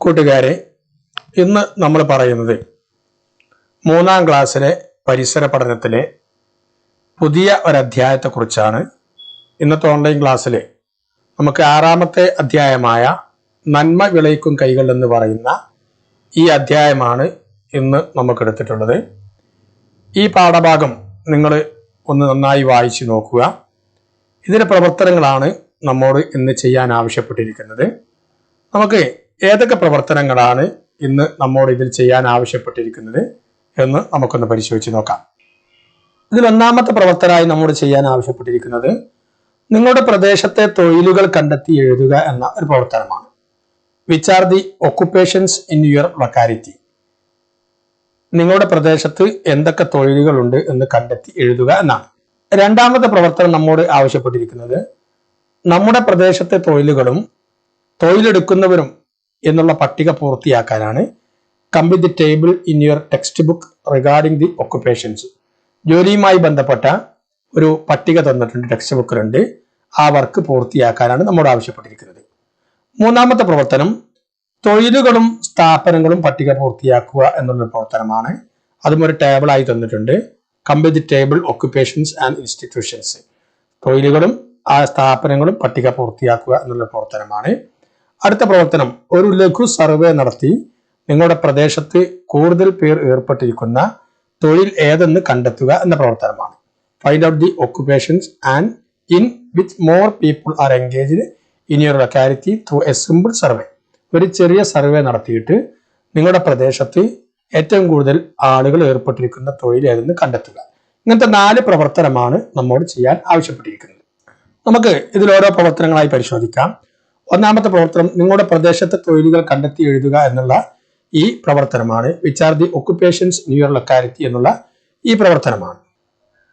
കൂട്ടുകാരെ, ഇന്ന് നമ്മൾ പറയുന്നത് 3ാം ക്ലാസ്സിലെ പരിസര പഠനത്തിലെ പുതിയ ഒരധ്യായത്തെക്കുറിച്ചാണ്. ഇന്നത്തെ ഓൺലൈൻ ക്ലാസ്സിൽ നമുക്ക് 6ാമത്തെ അധ്യായമായ നന്മ വിളയിക്കും കൈകൾ എന്ന് പറയുന്ന ഈ അധ്യായമാണ് ഇന്ന് നമുക്ക് എടുത്തിട്ടുള്ളത്. ഈ പാഠഭാഗം നിങ്ങൾ ഒന്ന് നന്നായി വായിച്ചു നോക്കുക. ഇതിന്റെ പ്രവർത്തനങ്ങളാണ് നമ്മോട് ഇന്ന് ചെയ്യാൻ ആവശ്യപ്പെട്ടിരിക്കുന്നത്. നമുക്ക് ഏതൊക്കെ പ്രവർത്തനങ്ങളാണ് ഇന്ന് നമ്മോട് ഇതിൽ ചെയ്യാൻ ആവശ്യപ്പെട്ടിരിക്കുന്നത് എന്ന് നമുക്കൊന്ന് പരിശോധിച്ച് നോക്കാം. ഇതിൽ 1ാമത്തെ പ്രവർത്തനമായി നമ്മോട് ചെയ്യാൻ ആവശ്യപ്പെട്ടിരിക്കുന്നത് നിങ്ങളുടെ പ്രദേശത്തെ തൊഴിലുകൾ കണ്ടെത്തി എഴുതുക എന്ന ഒരു പ്രവർത്തനമാണ്. Which are the occupations in your locality. നിങ്ങളുടെ പ്രദേശത്ത് എന്തൊക്കെ തൊഴിലുകളുണ്ട് എന്ന് കണ്ടെത്തി എഴുതുക എന്നാണ്. 2ാമത്തെ പ്രവർത്തനം നമ്മോട് ആവശ്യപ്പെട്ടിരിക്കുന്നത് നമ്മുടെ പ്രദേശത്തെ തൊഴിലുകളും തൊഴിലെടുക്കുന്നവരും എന്നുള്ള പട്ടിക പൂർത്തിയാക്കാനാണ്. Complete the table in your text book regarding the occupations. ജോലിയുമായി ബന്ധപ്പെട്ട ഒരു പട്ടിക തന്നിട്ടുണ്ട്, ടെക്സ്റ്റ് ബുക്കിലുണ്ട്. ആ വർക്ക് പൂർത്തിയാക്കാനാണ് നമ്മോട് ആവശ്യപ്പെട്ടിരിക്കുന്നത്. 3ാമത്തെ പ്രവർത്തനം തൊഴിലുകളും സ്ഥാപനങ്ങളും പട്ടിക പൂർത്തിയാക്കുക എന്നുള്ള പ്രവർത്തനമാണ്. അതും ഒരു ടേബിളായി തന്നിട്ടുണ്ട്. Complete the table occupations and institutions. തൊഴിലുകളും ആ സ്ഥാപനങ്ങളും പട്ടിക പൂർത്തിയാക്കുക എന്നുള്ള പ്രവർത്തനമാണ്. അടുത്ത പ്രവർത്തനം ഒരു ലഘു സർവേ നടത്തി നിങ്ങളുടെ പ്രദേശത്ത് കൂടുതൽ പേർ ഏർപ്പെട്ടിരിക്കുന്ന തൊഴിൽ ഏതെന്ന് കണ്ടെത്തുക എന്ന പ്രവർത്തനമാണ്. Find out the occupations and in which more people are engaged in your locality through A simple survey. ഒരു ചെറിയ സർവേ നടത്തിയിട്ട് നിങ്ങളുടെ പ്രദേശത്ത് ഏറ്റവും കൂടുതൽ ആളുകൾ ഏർപ്പെട്ടിരിക്കുന്ന തൊഴിൽ ഏതെന്ന് കണ്ടെത്തുക. ഇങ്ങനത്തെ 4 പ്രവർത്തനമാണ് നമ്മോട് ചെയ്യാൻ ആവശ്യപ്പെട്ടിരിക്കുന്നത്. നമുക്ക് ഇതിൽ ഓരോ പ്രവർത്തനങ്ങളായി പരിശോധിക്കാം. 1ാമത്തെ പ്രവർത്തനം നിങ്ങളുടെ പ്രദേശത്തെ തൊഴിലുകൾ കണ്ടെത്തി എഴുതുക എന്നുള്ള ഈ പ്രവർത്തനമാണ്. Which are the occupations in your locality എന്നുള്ള ഈ പ്രവർത്തനമാണ്.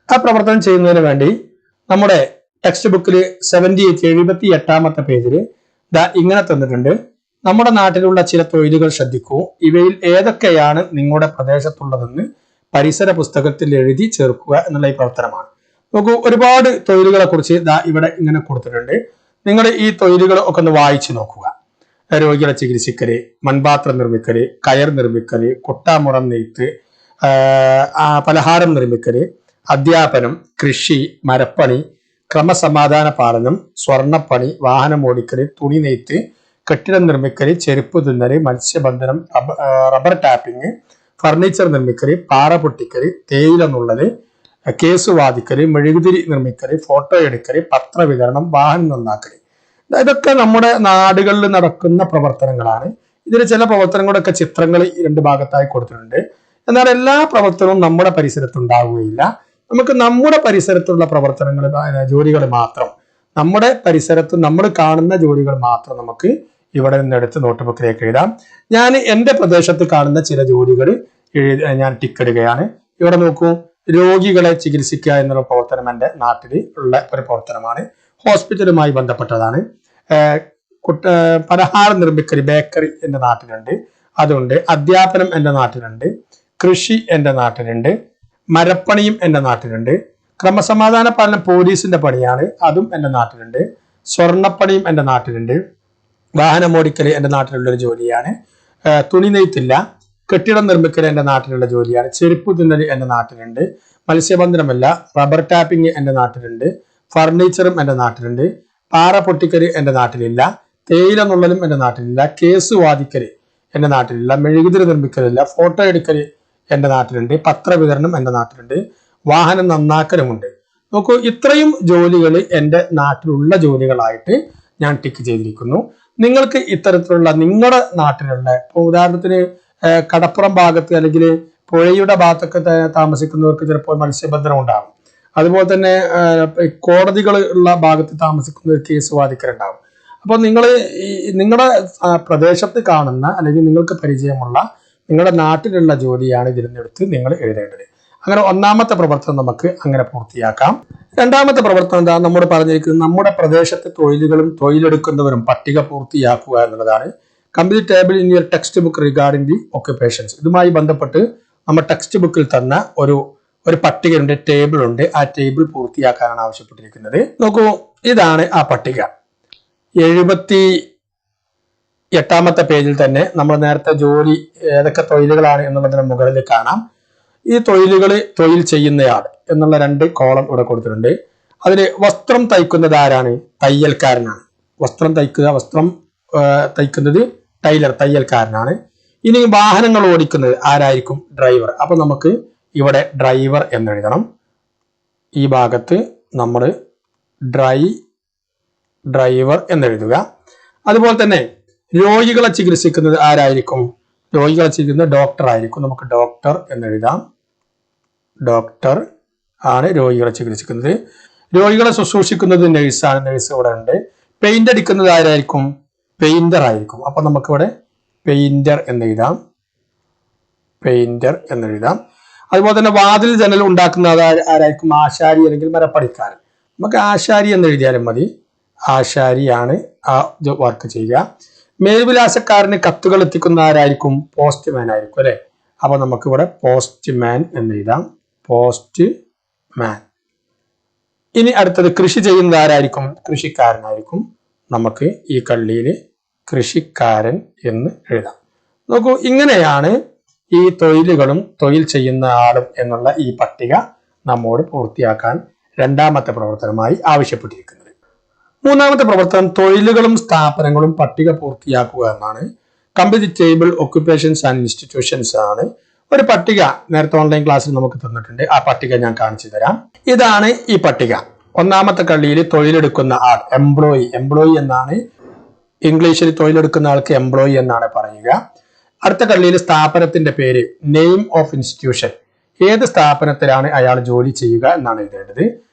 ആ പ്രവർത്തനം ചെയ്യുന്നതിന് വേണ്ടി നമ്മുടെ ടെക്സ്റ്റ് ബുക്കിൽ 78ാമത്തെ പേജിൽ ഇങ്ങനെ തന്നിട്ടുണ്ട്. നമ്മുടെ നാട്ടിലുള്ള ചില തൊഴിലുകൾ ശ്രദ്ധിക്കൂ. ഇവയിൽ ഏതൊക്കെയാണ് നിങ്ങളുടെ പ്രദേശത്തുള്ളതെന്ന് പരിസര പുസ്തകത്തിൽ എഴുതി ചേർക്കുക എന്നുള്ള ഈ പ്രവർത്തനമാണ്. നോക്കൂ, ഒരുപാട് തൊഴിലുകളെ കുറിച്ച് ഇവിടെ ഇങ്ങനെ കൊടുത്തിട്ടുണ്ട്. നിങ്ങൾ ഈ തൊഴിലുകൾ ഒക്കെ ഒന്ന് വായിച്ചു നോക്കുക. രോഗികളെ ചികിത്സിക്കല്, മൺപാത്രം നിർമ്മിക്കല്, കയർ നിർമ്മിക്കല്, കുട്ടാമുറം നെയ്ത്ത്, പലഹാരം നിർമ്മിക്കല്, അധ്യാപനം, കൃഷി, മരപ്പണി, ക്രമസമാധാന പാലനം, സ്വർണ്ണപ്പണി, വാഹനം ഓടിക്കല്, തുണി നെയ്ത്ത്, കെട്ടിടം നിർമ്മിക്കല്, ചെരുപ്പ് തുന്നല്, മത്സ്യബന്ധനം, റബ്ബർ ടാപ്പിംഗ്, ഫർണിച്ചർ നിർമ്മിക്കല്, പാറ പൊട്ടിക്കല്, തേയില നുള്ളല്, കേസ് വാദിക്കല്, മെഴുകുതിരി നിർമ്മിക്കല്, ഫോട്ടോ എടുക്കല്, പത്രവിതരണം, വാഹനം നന്നാക്കല്. ഇതൊക്കെ നമ്മുടെ നാടുകളിൽ നടക്കുന്ന പ്രവർത്തനങ്ങളാണ്. ഇതിൽ ചില പ്രവർത്തനങ്ങളൊക്കെ ചിത്രങ്ങൾ 2 ഭാഗത്തായി കൊടുത്തിട്ടുണ്ട്. എന്നാൽ എല്ലാ പ്രവർത്തനവും നമ്മുടെ പരിസരത്തുണ്ടാവുകയില്ല. നമുക്ക് നമ്മുടെ പരിസരത്തുള്ള പ്രവർത്തനങ്ങൾ, ജോലികൾ മാത്രം, നമ്മുടെ പരിസരത്ത് നമ്മൾ കാണുന്ന ജോലികൾ മാത്രം നമുക്ക് ഇവിടെ നിന്നെടുത്ത് നോട്ട് ബുക്കിലേക്ക് എഴുതാം. ഞാൻ എൻ്റെ പ്രദേശത്ത് കാണുന്ന ചില ജോലികൾ ഞാൻ ടിക്കിടുകയാണ്. ഇവിടെ നോക്കൂ, രോഗികളെ ചികിത്സിക്കുക എന്നുള്ള പ്രവർത്തനം എൻ്റെ നാട്ടിൽ ഉള്ള ഒരു പ്രവർത്തനമാണ്. ഹോസ്പിറ്റലുമായി ബന്ധപ്പെട്ടതാണ്. പലഹാരം നിർമ്മിക്കൽ, ബേക്കറി എൻ്റെ നാട്ടിലുണ്ട്, അതുണ്ട്. അധ്യാപനം എൻ്റെ നാട്ടിലുണ്ട്. കൃഷി എൻ്റെ നാട്ടിലുണ്ട്. മരപ്പണിയും എൻ്റെ നാട്ടിലുണ്ട്. ക്രമസമാധാന പാലനം പോലീസിന്റെ പണിയാണ്, അതും എൻ്റെ നാട്ടിലുണ്ട്. സ്വർണ്ണപ്പണിയും എൻ്റെ നാട്ടിലുണ്ട്. വാഹനം ഓടിക്കൽ എൻ്റെ നാട്ടിലുള്ളൊരു ജോലിയാണ്. തുണി നെയ്ത്തില്ല. കെട്ടിടം നിർമ്മിക്കൽ എൻ്റെ നാട്ടിലുള്ള ജോലിയാണ്. ചെരുപ്പ് തുന്നൽ എൻ്റെ നാട്ടിലുണ്ട്. മത്സ്യബന്ധനമല്ല, റബ്ബർ ടാപ്പിംഗ് എൻ്റെ നാട്ടിലുണ്ട്. ഫർണിച്ചറും എൻ്റെ നാട്ടിലുണ്ട്. പാറ പൊട്ടിക്കൽ എൻ്റെ നാട്ടിലില്ല. തേയില നുള്ളലും എൻ്റെ നാട്ടിലില്ല. കേസ് വാദിക്കൽ എൻ്റെ നാട്ടിലില്ല. മെഴുകുതിരി നിർമ്മിക്കലില്ല. ഫോട്ടോ എടുക്കൽ എൻ്റെ നാട്ടിലുണ്ട്. പത്രവിതരണം എൻ്റെ നാട്ടിലുണ്ട്. വാഹനം നന്നാക്കലുമുണ്ട്. നോക്കൂ, ഇത്രയും ജോലികൾ എൻ്റെ നാട്ടിലുള്ള ജോലികളായിട്ട് ഞാൻ ടിക്ക് ചെയ്തിരിക്കുന്നു. നിങ്ങൾക്ക് ഇത്തരത്തിലുള്ള നിങ്ങളുടെ നാട്ടിലുള്ള, ഇപ്പോൾ ഉദാഹരണത്തിന് കടപ്പുറം ഭാഗത്ത് അല്ലെങ്കിൽ പുഴയുടെ ഭാഗത്തൊക്കെ താമസിക്കുന്നവർക്ക് ചിലപ്പോൾ മത്സ്യബന്ധനം ഉണ്ടാകും. അതുപോലെ തന്നെ കോടതികൾ ഉള്ള ഭാഗത്ത് താമസിക്കുന്നവർ കേസ് വാദിക്കലുണ്ടാകും. അപ്പോൾ നിങ്ങൾ നിങ്ങളുടെ പ്രദേശത്ത് കാണുന്ന അല്ലെങ്കിൽ നിങ്ങൾക്ക് പരിചയമുള്ള നിങ്ങളുടെ നാട്ടിലുള്ള ജോലിയാണ് ഇതിൽ നിന്നെടുത്ത് നിങ്ങൾ എഴുതേണ്ടത്. അങ്ങനെ 1ാമത്തെ പ്രവർത്തനം നമുക്ക് അങ്ങനെ പൂർത്തിയാക്കാം. 2ാമത്തെ പ്രവർത്തനം എന്താ നമ്മൾ പറഞ്ഞിരിക്കുന്നത്? നമ്മുടെ പ്രദേശത്തെ തൊഴിലുകളും തൊഴിലെടുക്കുന്നവരും പട്ടിക പൂർത്തിയാക്കുക എന്നുള്ളതാണ്. Complete table in your text book regarding the occupations. ഇതുമായി ബന്ധപ്പെട്ട് നമ്മൾ ടെക്സ്റ്റ് ബുക്കിൽ തന്ന ഒരു ഒരു പട്ടികയുണ്ട്, ടേബിൾ ഉണ്ട്. ആ ടേബിൾ പൂർത്തിയാക്കാനാണ് ആവശ്യപ്പെട്ടിരിക്കുന്നത്. നോക്കൂ, ഇതാണ് ആ പട്ടിക. 78ാമത്തെ പേജിൽ തന്നെ നമ്മൾ നേരത്തെ ജോലി ഏതൊക്കെ തൊഴിലുകളാണ് എന്നുള്ളതിന് മുകളിൽ കാണാം. ഈ തൊഴിൽ ചെയ്യുന്നയാൾ എന്നുള്ള 2 കോളം ഇവിടെ കൊടുത്തിട്ടുണ്ട്. അതിൽ വസ്ത്രം തയ്ക്കുന്നത് ആരാണ്? തയ്യൽക്കാരനാണ്. വസ്ത്രം തയ്ക്കുന്നത് ടൈലർ, തയ്യൽക്കാരനാണ്. ഇനി വാഹനങ്ങൾ ഓടിക്കുന്നത് ആരായിരിക്കും? ഡ്രൈവർ. അപ്പൊ നമുക്ക് ഇവിടെ ഡ്രൈവർ എന്നെഴുതണം. ഈ ഭാഗത്ത് നമ്മൾ ഡ്രൈവർ എന്നെഴുതുക. അതുപോലെ തന്നെ രോഗികളെ ചികിത്സിക്കുന്നത് ആരായിരിക്കും? രോഗികളെ ചികിത്സിക്കുന്നത് ഡോക്ടർ ആയിരിക്കും. നമുക്ക് ഡോക്ടർ എന്നെഴുതാം. ഡോക്ടർ ആണ് രോഗികളെ ചികിത്സിക്കുന്നത്. രോഗികളെ ശുശ്രൂഷിക്കുന്നത് നഴ്സാണ്. നഴ്സ് ഇവിടെ ഉണ്ട്. പെയിന്റ് അടിക്കുന്നത് ആരായിരിക്കും? പെയിന്റർ ആയിരിക്കും. അപ്പൊ നമുക്കിവിടെ പെയിന്റർ എന്നെഴുതാം. അതുപോലെ തന്നെ വാതിൽ ജനൽ ഉണ്ടാക്കുന്നത് ആരായിരിക്കും? ആശാരി അല്ലെങ്കിൽ മരപ്പണിക്കാരൻ. നമുക്ക് ആശാരി എന്നെഴുതിയാലും മതി. ആശാരിയാണ് ആ വർക്ക് ചെയ്യുക. മേൽവിലാസക്കാരന് കത്തുകൾ എത്തിക്കുന്ന ആരായിരിക്കും? പോസ്റ്റ്മാൻ ആയിരിക്കും അല്ലെ. അപ്പൊ നമുക്കിവിടെ പോസ്റ്റ്മാൻ എന്നെഴുതാം. പോസ്റ്റ്മാൻ. ഇനി അടുത്തത് കൃഷി ചെയ്യുന്നത് ആരായിരിക്കും? കൃഷിക്കാരനായിരിക്കും. നമുക്ക് ഈ കള്ളിയിൽ കൃഷിക്കാരൻ എന്ന് എഴുതാം. നോക്കൂ, ഇങ്ങനെയാണ് ഈ തൊഴിലുകളും തൊഴിൽ ചെയ്യുന്ന ആളും എന്നുള്ള ഈ പട്ടിക നമ്മോട് പൂർത്തിയാക്കാൻ 2ാമത്തെ പ്രവർത്തനമായി ആവശ്യപ്പെട്ടിരിക്കുന്നത്. 3ാമത്തെ പ്രവർത്തനം തൊഴിലുകളും സ്ഥാപനങ്ങളും പട്ടിക പൂർത്തിയാക്കുക എന്നാണ്. Complete table occupations and institutions ആണ്. ഒരു പട്ടിക നേരത്തെ ഓൺലൈൻ ക്ലാസ്സിൽ നമുക്ക് തന്നിട്ടുണ്ട്. ആ പട്ടിക ഞാൻ കാണിച്ചു തരാം. ഇതാണ് ഈ പട്ടിക. 1ാമത്തെ കള്ളിയിൽ തൊഴിലെടുക്കുന്ന ആൾ, എംപ്ലോയി എന്നാണ് ഇംഗ്ലീഷിൽ. തൊഴിലെടുക്കുന്ന ആൾക്ക് എംപ്ലോയി എന്നാണ് പറയുക. അടുത്ത കള്ളിയിൽ സ്ഥാപനത്തിന്റെ പേര്, നെയിം ഓഫ് ഇൻസ്റ്റിറ്റ്യൂഷൻ, ഏത് സ്ഥാപനത്തിലാണ് അയാൾ ജോലി ചെയ്യുക എന്നാണ് എഴുതേണ്ടത്.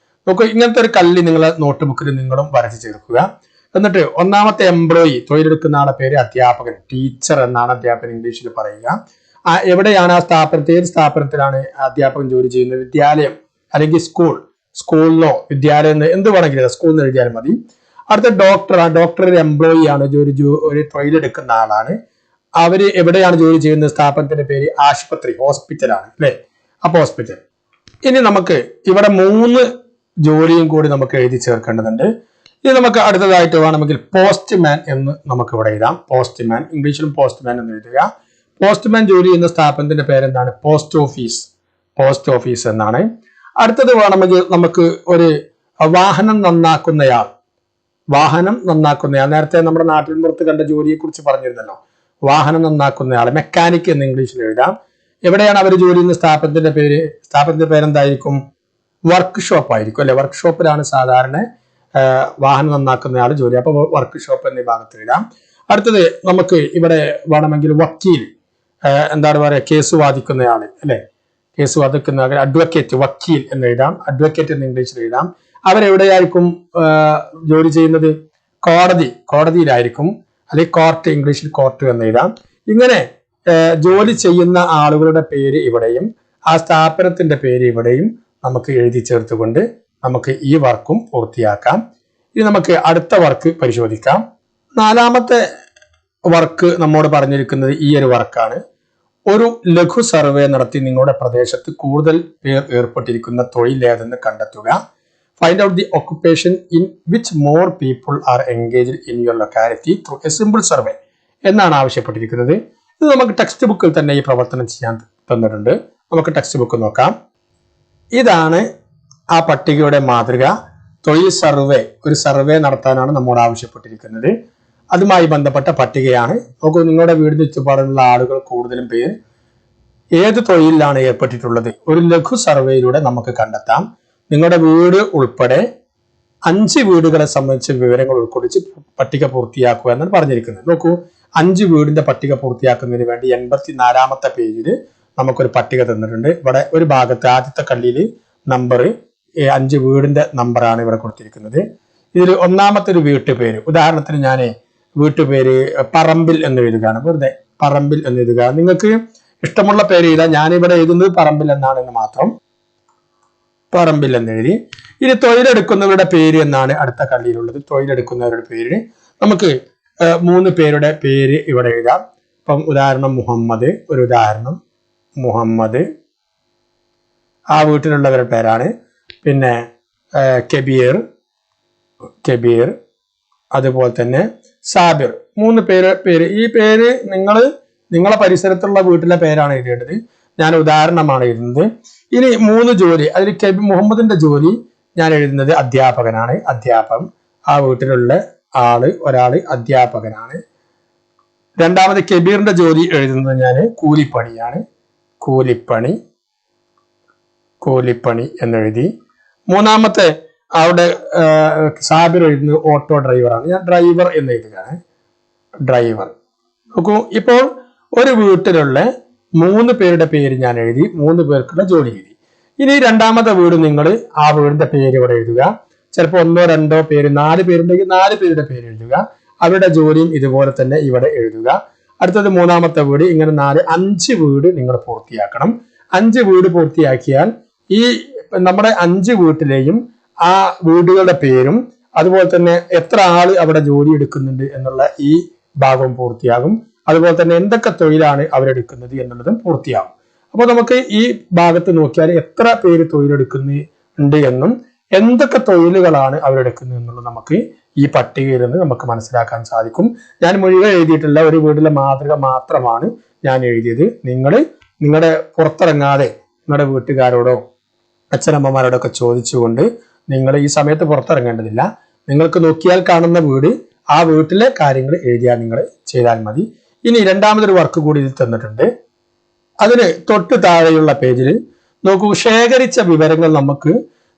നോക്കൂ, ഇങ്ങനത്തെ ഒരു കള്ളി നിങ്ങളെ നോട്ട് ബുക്കിൽ നിങ്ങളും വരച്ചു ചേർക്കുക. എന്നിട്ട് 1ാമത്തെ എംപ്ലോയി, തൊഴിലെടുക്കുന്ന ആളുടെ പേര് അധ്യാപകൻ, ടീച്ചർ എന്നാണ് അധ്യാപകൻ ഇംഗ്ലീഷിൽ പറയുക. എവിടെയാണ് ആ സ്ഥാപനത്തിൽ, ഏത് സ്ഥാപനത്തിലാണ് അധ്യാപകൻ ജോലി ചെയ്യുന്നത്? വിദ്യാലയം അല്ലെങ്കിൽ സ്കൂളിലോ വിദ്യാലയം എന്ത് വേണമെങ്കിലും സ്കൂളിൽ എഴുതിയാലും മതി. അടുത്ത ഡോക്ടർ ഒരു എംപ്ലോയി ആണ്, ഒരു തൊഴിലെടുക്കുന്ന ആളാണ്. അവര് എവിടെയാണ് ജോലി ചെയ്യുന്നത്? സ്ഥാപനത്തിന്റെ പേര് ആശുപത്രി, ഹോസ്പിറ്റലാണ് അല്ലെ. അപ്പൊ ഹോസ്പിറ്റൽ. ഇനി നമുക്ക് ഇവിടെ 3 ജോലിയും കൂടി നമുക്ക് എഴുതി ചേർക്കേണ്ടതുണ്ട്. ഇനി നമുക്ക് അടുത്തതായിട്ട് വേണമെങ്കിൽ പോസ്റ്റ്മാൻ എന്ന് നമുക്ക് ഇവിടെ എഴുതാം. പോസ്റ്റ്മാൻ, ഇംഗ്ലീഷിലും പോസ്റ്റ്മാൻ എന്ന് എഴുതുക. പോസ്റ്റ്മാൻ ജോലി ചെയ്യുന്ന സ്ഥാപനത്തിന്റെ പേരെന്താണ്? പോസ്റ്റ് ഓഫീസ് എന്നാണ്. അടുത്തത് വേണമെങ്കിൽ നമുക്ക് ഒരു വാഹനം നന്നാക്കുന്നയാൾ, നേരത്തെ നമ്മുടെ നാട്ടിൽ പുറത്ത് കണ്ട ജോലിയെ കുറിച്ച് പറഞ്ഞിരുന്നല്ലോ. വാഹനം നന്നാക്കുന്നയാൾ, മെക്കാനിക് എന്ന് ഇംഗ്ലീഷിൽ എഴുതാം. എവിടെയാണ് അവർ ജോലി ചെയ്യുന്ന സ്ഥാപനത്തിന്റെ പേരെന്തായിരിക്കും? വർക്ക്ഷോപ്പ് ആയിരിക്കും അല്ലെ. വർക്ക്ഷോപ്പിലാണ് സാധാരണ വാഹനം നന്നാക്കുന്നയാൾ ജോലി. അപ്പൊ വർക്ക്ഷോപ്പ് എന്നീ ഭാഗത്ത് എഴുതാം. അടുത്തത് നമുക്ക് ഇവിടെ വേണമെങ്കിൽ വക്കീൽ, എന്താണ് പറയുക, കേസ് വാദിക്കുന്നയാള് അല്ലെ. കേസ് വാദിക്കുന്ന അഡ്വക്കേറ്റ്, വക്കീൽ എന്ന് എഴുതാം. അഡ്വക്കേറ്റ് എന്ന് ഇംഗ്ലീഷിൽ എഴുതാം. അവരെവിടെയായിരിക്കും ജോലി ചെയ്യുന്നത്? കോടതിയിലായിരിക്കും, അല്ലെങ്കിൽ കോർട്ട്, ഇംഗ്ലീഷിൽ കോർട്ട് എന്ന് എഴുതാം. ഇങ്ങനെ ജോലി ചെയ്യുന്ന ആളുകളുടെ പേര് ഇവിടെയും ആ സ്ഥാപനത്തിന്റെ പേര് ഇവിടെയും നമുക്ക് എഴുതി ചേർത്തുകൊണ്ട് നമുക്ക് ഈ വർക്കും പൂർത്തിയാക്കാം. ഇനി നമുക്ക് അടുത്ത വർക്ക് പരിശോധിക്കാം. 4ാമത്തെ വർക്ക് നമ്മോട് പറഞ്ഞിരിക്കുന്നത് ഈ ഒരു വർക്കാണ്. ഒരു ലഘു സർവേ നടത്തി നിങ്ങളുടെ പ്രദേശത്ത് കൂടുതൽ പേർ ഏർപ്പെട്ടിരിക്കുന്ന തൊഴിൽ ഏതെന്ന് കണ്ടെത്തുക. Find out the occupation in which more people are engaged in your locality through A simple survey എന്നാണ് ആവശ്യപ്പെട്ടിരിക്കുന്നത്. ഇത് നമുക്ക് ടെക്സ്റ്റ് ബുക്കിൽ തന്നെ ഈ പ്രവർത്തനം ചെയ്യാൻ തന്നിട്ടുണ്ട്. നമുക്ക് ടെക്സ്റ്റ് ബുക്ക് നോക്കാം. ഇതാണ് ആ പട്ടികയുടെ മാതൃക. തൊഴിൽ സർവേ, ഒരു സർവേ നടത്താനാണ് നമ്മോട് ആവശ്യപ്പെട്ടിരിക്കുന്നത്. അതുമായി ബന്ധപ്പെട്ട പട്ടികയാണ്. നോക്കൂ, നിങ്ങളുടെ വീടിന് ചുറ്റുപാടുള്ള ആളുകൾ കൂടുതലും പേര് ഏത് തൊഴിലിലാണ് ഏർപ്പെട്ടിട്ടുള്ളത് ഒരു ലഘു സർവേയിലൂടെ നമുക്ക് കണ്ടെത്താം. നിങ്ങളുടെ വീട് ഉൾപ്പെടെ 5 വീടുകളെ സംബന്ധിച്ച വിവരങ്ങൾ ഉൾക്കൊള്ളിച്ച് പട്ടിക പൂർത്തിയാക്കുക എന്നാണ് പറഞ്ഞിരിക്കുന്നത്. നോക്കൂ, 5 വീടിന്റെ പട്ടിക പൂർത്തിയാക്കുന്നതിന് വേണ്ടി 84ാമത്തെ പേജിൽ നമുക്കൊരു പട്ടിക തന്നിട്ടുണ്ട്. ഇവിടെ ഒരു ഭാഗത്ത് ആദ്യത്തെ കള്ളിയിൽ നമ്പർ 5 വീടിന്റെ നമ്പറാണ് ഇവിടെ കൊടുത്തിരിക്കുന്നത്. ഇതിൽ 1ാമത്തെ ഒരു വീട്ടുപേര്, ഉദാഹരണത്തിന് ഞാൻ വീട്ടുപേര് പറമ്പിൽ എന്ന് എഴുതുകയാണ്. വെറുതെ പറമ്പിൽ എന്ന് എഴുതുക. നിങ്ങൾക്ക് ഇഷ്ടമുള്ള പേര് എഴുതാം. ഞാനിവിടെ എഴുതുന്നത് പറമ്പിൽ എന്നാണെന്ന് മാത്രം. പറമ്പിൽ എന്ന് എഴുതി. ഇനി തൊഴിലെടുക്കുന്നവരുടെ പേര് എന്നാണ് അടുത്ത കള്ളിയിലുള്ളത്. തൊഴിലെടുക്കുന്നവരുടെ പേര് നമുക്ക് 3 പേരുടെ പേര് ഇവിടെ എഴുതാം. ഇപ്പം ഉദാഹരണം മുഹമ്മദ്, ഒരു ഉദാഹരണം മുഹമ്മദ്. ആ വീട്ടിലുള്ളവരുടെ പേരാണ്. പിന്നെ കബീർ, അതുപോലെ തന്നെ സാബിർ. 3 പേര്. ഈ പേര് നിങ്ങളെ പരിസരത്തുള്ള വീട്ടിലെ പേരാണ് എഴുതേണ്ടത്. ഞാൻ ഉദാഹരണമാണ് എഴുതുന്നത്. ഇനി 3 ജോലി, അതിൽ മുഹമ്മദിന്റെ ജോലി ഞാൻ എഴുതുന്നത് അധ്യാപകനാണ്. അധ്യാപകൻ, ആ വീട്ടിലുള്ള ഒരാള് അധ്യാപകനാണ്. രണ്ടാമത് കബീറിന്റെ ജോലി എഴുതുന്നത് ഞാൻ കൂലിപ്പണിയാണ്. കൂലിപ്പണി എന്നെഴുതി. മൂന്നാമത്തെ അവിടെ സാബിർ എഴുതുന്നത് ഓട്ടോ ഡ്രൈവറാണ്. ഞാൻ ഡ്രൈവർ എന്ന് എഴുതുകയാണ്. ഡ്രൈവർ. നോക്കൂ, ഇപ്പോൾ ഒരു വീട്ടിലുള്ള 3 പേരുടെ പേര് ഞാൻ എഴുതി, 3 പേർക്കുള്ള ജോലി എഴുതി. ഇനി രണ്ടാമത്തെ വീട് നിങ്ങൾ ആ വീടിന്റെ പേര് ഇവിടെ എഴുതുക. ചിലപ്പോൾ 1, 2 പേര്, 4 പേരുണ്ടെങ്കിൽ 4 പേരുടെ പേര് എഴുതുക. അവരുടെ ജോലിയും ഇതുപോലെ തന്നെ ഇവിടെ എഴുതുക. അടുത്തത് മൂന്നാമത്തെ വീട്. ഇങ്ങനെ 5 വീട് നിങ്ങൾ പൂർത്തിയാക്കണം. 5 വീട് പൂർത്തിയാക്കിയാൽ ഈ നമ്മുടെ 5 വീട്ടിലെയും ആ വീടുകളുടെ പേരും അതുപോലെ തന്നെ എത്ര ആള് അവിടെ ജോലി എടുക്കുന്നുണ്ട് എന്നുള്ള ഈ ഭാഗവും പൂർത്തിയാകും. അതുപോലെ തന്നെ എന്തൊക്കെ തൊഴിലാണ് അവരെടുക്കുന്നത് എന്നുള്ളതും പൂർത്തിയാകും. അപ്പോൾ നമുക്ക് ഈ ഭാഗത്ത് നോക്കിയാൽ എത്ര പേര് തൊഴിലെടുക്കുന്നുണ്ട് എന്നും എന്തൊക്കെ തൊഴിലുകളാണ് അവരെടുക്കുന്നത് എന്നുള്ളത് നമുക്ക് ഈ പട്ടികയിൽ നിന്ന് നമുക്ക് മനസ്സിലാക്കാൻ സാധിക്കും. ഞാൻ മുഴുവൻ എഴുതിയിട്ടുള്ള ഒരു വീട്ടിലെ മാതൃക മാത്രമാണ് ഞാൻ എഴുതിയത്. നിങ്ങളുടെ പുറത്തിറങ്ങാതെ നിങ്ങളുടെ വീട്ടുകാരോടോ അച്ഛനമ്മമാരോടോ ഒക്കെ ചോദിച്ചുകൊണ്ട് നിങ്ങൾ ഈ സമയത്ത് പുറത്തിറങ്ങേണ്ടതില്ല. നിങ്ങൾക്ക് നോക്കിയാൽ കാണുന്ന വീട്, ആ വീട്ടിലെ കാര്യങ്ങൾ എഴുതിയാൽ നിങ്ങൾ ചെയ്താൽ മതി. ഇനി രണ്ടാമതൊരു വർക്ക് കൂടി ഇതിൽ തന്നിട്ടുണ്ട്. അതിന് തൊട്ട് താഴെയുള്ള പേജിൽ നോക്കൂ, ശേഖരിച്ച വിവരങ്ങൾ നമുക്ക്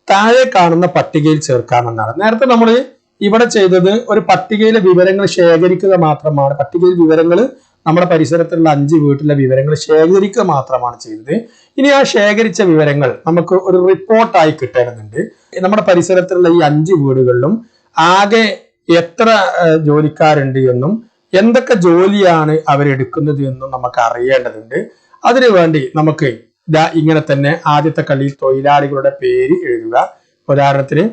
താഴെ കാണുന്ന പട്ടികയിൽ ചേർക്കാമെന്നാണ്. നേരത്തെ നമ്മൾ ഇവിടെ ചെയ്തത് ഒരു പട്ടികയിലെ വിവരങ്ങൾ ശേഖരിക്കുക മാത്രമാണ്. പട്ടികയിൽ വിവരങ്ങൾ നമ്മുടെ പരിസരത്തുള്ള 5 വീട്ടിലെ വിവരങ്ങൾ ശേഖരിക്കുക മാത്രമാണ് ചെയ്തത്. ഇനി ആ ശേഖരിച്ച വിവരങ്ങൾ നമുക്ക് ഒരു റിപ്പോർട്ടായി കിട്ടേണ്ടതുണ്ട്. നമ്മുടെ പരിസരത്തുള്ള ഈ 5 വീടുകളിലും ആകെ എത്ര ജോലിക്കാരുണ്ട് എന്നും എന്തൊക്കെ ജോലിയാണ് അവരെടുക്കുന്നത് എന്നും നമുക്ക് അറിയേണ്ടതുണ്ട്. അതിനുവേണ്ടി നമുക്ക് ഇങ്ങനെ തന്നെ ആദ്യത്തെ കള്ളിയിൽ തൊഴിലാളികളുടെ പേര് എഴുതുക. ഉദാഹരണത്തിന്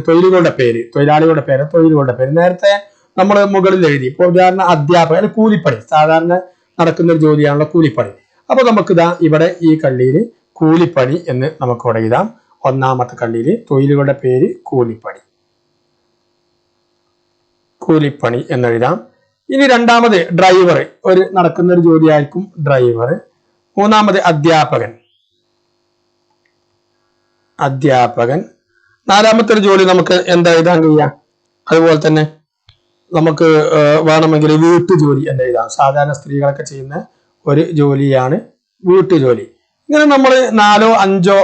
തൊഴിലാളികളുടെ പേര് നേരത്തെ നമ്മൾ മുകളിൽ എഴുതി. ഇപ്പോൾ ഉദാഹരണം അധ്യാപകൻ, കൂലിപ്പണി, സാധാരണ നടക്കുന്ന ഒരു ജോലിയാണല്ലോ കൂലിപ്പണി. അപ്പൊ നമുക്ക് ഇവിടെ ഈ കള്ളിയിൽ കൂലിപ്പണി എന്ന് നമുക്ക് ഇവിടെ എഴുതാം. ഒന്നാമത്തെ കള്ളിയിൽ തൊഴിലുകളുടെ പേര് കൂലിപ്പണി എന്നെഴുതാം. ഇനി രണ്ടാമത് ഡ്രൈവർ, നടക്കുന്ന ഒരു ജോലിയായിരിക്കും ഡ്രൈവർ. മൂന്നാമത് അധ്യാപകൻ. നാലാമത്തെ ഒരു ജോലി നമുക്ക് എന്താ എഴുതാൻ കഴിയാം? അതുപോലെ തന്നെ നമുക്ക് വേണമെങ്കിൽ വീട്ടുജോലി എന്ന് എഴുതാം. സാധാരണ സ്ത്രീകളൊക്കെ ചെയ്യുന്ന ഒരു ജോലിയാണ് വീട്ടുജോലി. ഇങ്ങനെ നമ്മൾ 4, 5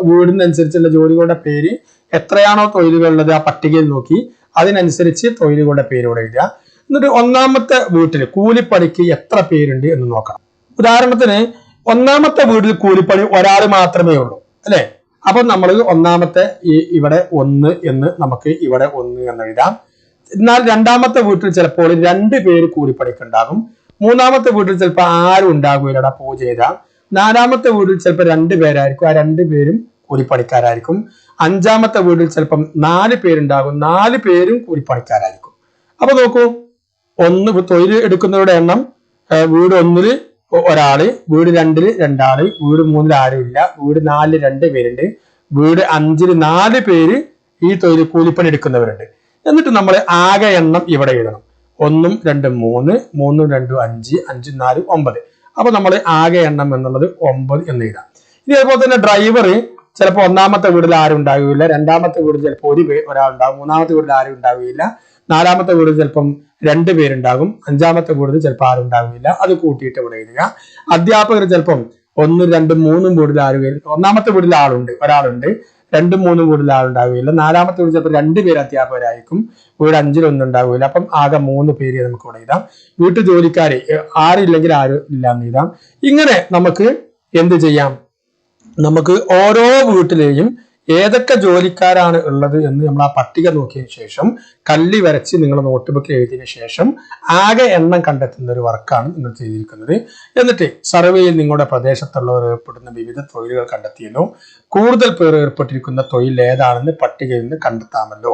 വീടിനനുസരിച്ചുള്ള ജോലികളുടെ പേര് എത്രയാണോ തൊഴിലുകളുള്ളത് ആ പട്ടികയിൽ നോക്കി അതിനനുസരിച്ച് തൊഴിലുകളുടെ പേരോടെ എഴുതുക. എന്നിട്ട് ഒന്നാമത്തെ വീട്ടിൽ കൂലിപ്പണിക്ക് എത്ര പേരുണ്ട് എന്ന് നോക്കാം. ഉദാഹരണത്തിന് ഒന്നാമത്തെ വീട്ടിൽ കൂലിപ്പണി ഒരാൾ മാത്രമേ ഉള്ളൂ, അല്ലെ? അപ്പൊ നമ്മൾ ഒന്നാമത്തെ ഇവിടെ 1 എന്ന് നമുക്ക് ഇവിടെ 1 എന്ന് എഴുതാം. എന്നാൽ രണ്ടാമത്തെ വീട്ടിൽ ചിലപ്പോൾ 2 പേര് കൂലിപ്പണിക്ക് ഉണ്ടാകും. മൂന്നാമത്തെ വീട്ടിൽ ചിലപ്പോൾ ആരും ഉണ്ടാകുകയില്ല, പൂജ ചെയ്താൽ. നാലാമത്തെ വീട്ടിൽ ചിലപ്പോൾ 2 പേരായിരിക്കും, ആ 2 പേരും കൂലിപ്പണിക്കാരായിരിക്കും. അഞ്ചാമത്തെ വീട്ടിൽ ചിലപ്പം 4 പേരുണ്ടാകും, 4 പേരും കൂലിപ്പണിക്കാരായിരിക്കും. അപ്പൊ നോക്കൂ, തൊഴിൽ എടുക്കുന്നവരുടെ എണ്ണം വീട് 1 ഒരാള്, വീട് 2 2 വീട് 3 ആരും ഇല്ല, വീട് 4 2 പേരുണ്ട്, വീട് 5 4 പേര് ഈ തൊഴിൽ കൂലിപ്പണി എടുക്കുന്നവരുണ്ട്. എന്നിട്ട് നമ്മൾ ആകെ എണ്ണം ഇവിടെ എഴുതണം. 1 2 3 3 2 5 5 4 9. അപ്പൊ നമ്മൾ ആകെ എണ്ണം എന്നുള്ളത് 9 എന്ന് എഴുതാം. ഇനി അതുപോലെ തന്നെ ഡ്രൈവർ ചിലപ്പോൾ ഒന്നാമത്തെ വീട്ടിൽ ആരും ഉണ്ടാവുകയില്ല, രണ്ടാമത്തെ വീട്ടിൽ ചിലപ്പോൾ ഒരാളുണ്ടാകും, മൂന്നാമത്തെ വീട്ടിൽ ആരും ഉണ്ടാവുകയില്ല, നാലാമത്തെ വീട്ടിൽ ചിലപ്പം 2 പേരുണ്ടാകും, അഞ്ചാമത്തെ വീട്ടിൽ ചിലപ്പോൾ ആരും ഉണ്ടാവുകയില്ല. അത് കൂട്ടിയിട്ട് ഇവിടെ എഴുതുക. അധ്യാപകർ ചിലപ്പം 1 2 3 വീട്ടിൽ ആരും, ഒന്നാമത്തെ വീട്ടിൽ ഒരാളുണ്ട്, 2 3 വീട്ടിൽ ആളുണ്ടാവുകയില്ല, നാലാമത്തെ വീട്ടിൽ ചിലപ്പോൾ 2 പേര് അധ്യാപകരായിരിക്കും, വീട് 5 1 ഉണ്ടാവുകയില്ല. അപ്പം ആകെ 3 പേര് നമുക്ക് ഇവിടെ എഴുതാം. വീട്ടു ജോലിക്കാര് ആരില്ലെങ്കിൽ ആരും ഇല്ല എന്ന് എഴുതാം. ഇങ്ങനെ നമുക്ക് എന്ത് ചെയ്യാം? നമുക്ക് ഓരോ വീട്ടിലെയും ഏതൊക്കെ ജോലിക്കാരാണ് ഉള്ളത് എന്ന് നമ്മൾ ആ പട്ടിക നോക്കിയതിനു ശേഷം കല്ലി വരച്ച് നിങ്ങൾ നോട്ട് ബുക്കിൽ എഴുതിയതിനു ശേഷം ആകെ എണ്ണം കണ്ടെത്തുന്ന ഒരു വർക്കാണ് നിങ്ങൾ ചെയ്തിരിക്കുന്നത്. എന്നിട്ട് സർവേയിൽ നിങ്ങളുടെ പ്രദേശത്തുള്ളവർ ഏർപ്പെടുന്ന വിവിധ തൊഴിലുകൾ കണ്ടെത്തിയല്ലോ, കൂടുതൽ പേർ ഏർപ്പെട്ടിരിക്കുന്ന തൊഴിൽ ഏതാണെന്ന് പട്ടികയിൽ നിന്ന് കണ്ടെത്താമല്ലോ.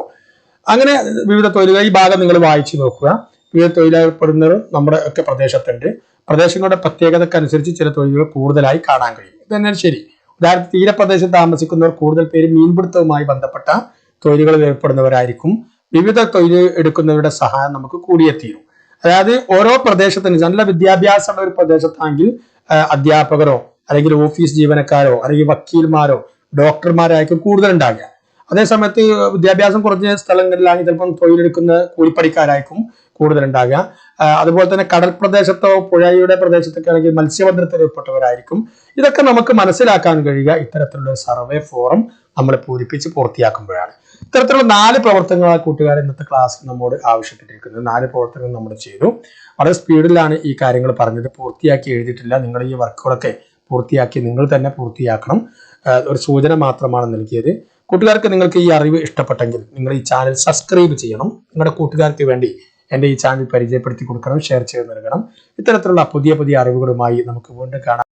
അങ്ങനെ വിവിധ തൊഴിലുകൾ ഈ ഭാഗം നിങ്ങൾ വായിച്ചു നോക്കുക. വിവിധ തൊഴിലേർപ്പെടുന്നവർ നമ്മുടെ ഒക്കെ പ്രദേശത്തുണ്ട്. പ്രദേശങ്ങളുടെ പ്രത്യേകതക്കനുസരിച്ച് ചില തൊഴിലുകൾ കൂടുതലായി കാണാൻ കഴിയും. ഇത് തന്നെയാണ് ശരി. ഉദാഹരണത്തിന് തീരപ്രദേശത്ത് താമസിക്കുന്നവർ കൂടുതൽ പേര് മീൻപിടുത്തവുമായി ബന്ധപ്പെട്ട തൊഴിലുകളിൽ ഏർപ്പെടുന്നവരായിരിക്കും. വിവിധ തൊഴിൽ എടുക്കുന്നവരുടെ സഹായം നമുക്ക് കൂടിയെത്തിയിരുന്നു. അതായത് ഓരോ പ്രദേശത്തിന് നല്ല വിദ്യാഭ്യാസമുള്ള ഒരു പ്രദേശത്താണെങ്കിൽ അധ്യാപകരോ അല്ലെങ്കിൽ ഓഫീസ് ജീവനക്കാരോ അല്ലെങ്കിൽ വക്കീൽമാരോ ഡോക്ടർമാരായിരിക്കും കൂടുതൽ ഉണ്ടാകുക. അതേസമയത്ത് വിദ്യാഭ്യാസം കുറഞ്ഞ സ്ഥലങ്ങളിലാണെങ്കിൽ ചിലപ്പം തൊഴിലെടുക്കുന്ന കൂലിപ്പണിക്കാരായിരിക്കും കൂടുതൽ ഉണ്ടാകുക. അതുപോലെ തന്നെ കടൽ പ്രദേശത്തോ പുഴയുടെ പ്രദേശത്തൊക്കെ ആണെങ്കിൽ മത്സ്യബന്ധനത്തിൽ ഏർപ്പെട്ടവരായിരിക്കും. ഇതൊക്കെ നമുക്ക് മനസ്സിലാക്കാൻ കഴിയുക ഇത്തരത്തിലുള്ള സർവേ ഫോറം നമ്മൾ പൂരിപ്പിച്ച് പൂർത്തിയാക്കുമ്പോഴാണ്. ഇത്തരത്തിലുള്ള 4 പ്രവർത്തനങ്ങളാണ് കൂട്ടുകാർ ഇന്നത്തെ ക്ലാസ്സിൽ നമ്മോട് ആവശ്യപ്പെട്ടിരിക്കുന്നത്. 4 പ്രവർത്തനങ്ങൾ നമ്മൾ ചെയ്തു. വളരെ സ്പീഡിലാണ് ഈ കാര്യങ്ങൾ പറഞ്ഞത്, പൂർത്തിയാക്കി എഴുതിയിട്ടില്ല. നിങ്ങൾ ഈ വർക്കുകളൊക്കെ പൂർത്തിയാക്കി നിങ്ങൾ തന്നെ പൂർത്തിയാക്കണം. ഒരു സൂചന മാത്രമാണ് നൽകിയത്. കൂട്ടുകാർക്ക് നിങ്ങൾക്ക് ഈ അറിവ് ഇഷ്ടപ്പെട്ടെങ്കിൽ നിങ്ങൾ ഈ ചാനൽ സബ്സ്ക്രൈബ് ചെയ്യണം. നിങ്ങളുടെ കൂട്ടുകാർക്ക് വേണ്ടി എൻ്റെ ഈ ചാനൽ പരിചയപ്പെടുത്തി കൊടുക്കണം, ഷെയർ ചെയ്ത് നൽകണം. ഇത്തരത്തിലുള്ള പുതിയ പുതിയ അറിവുകളുമായി നമുക്ക് വീണ്ടും കാണാം.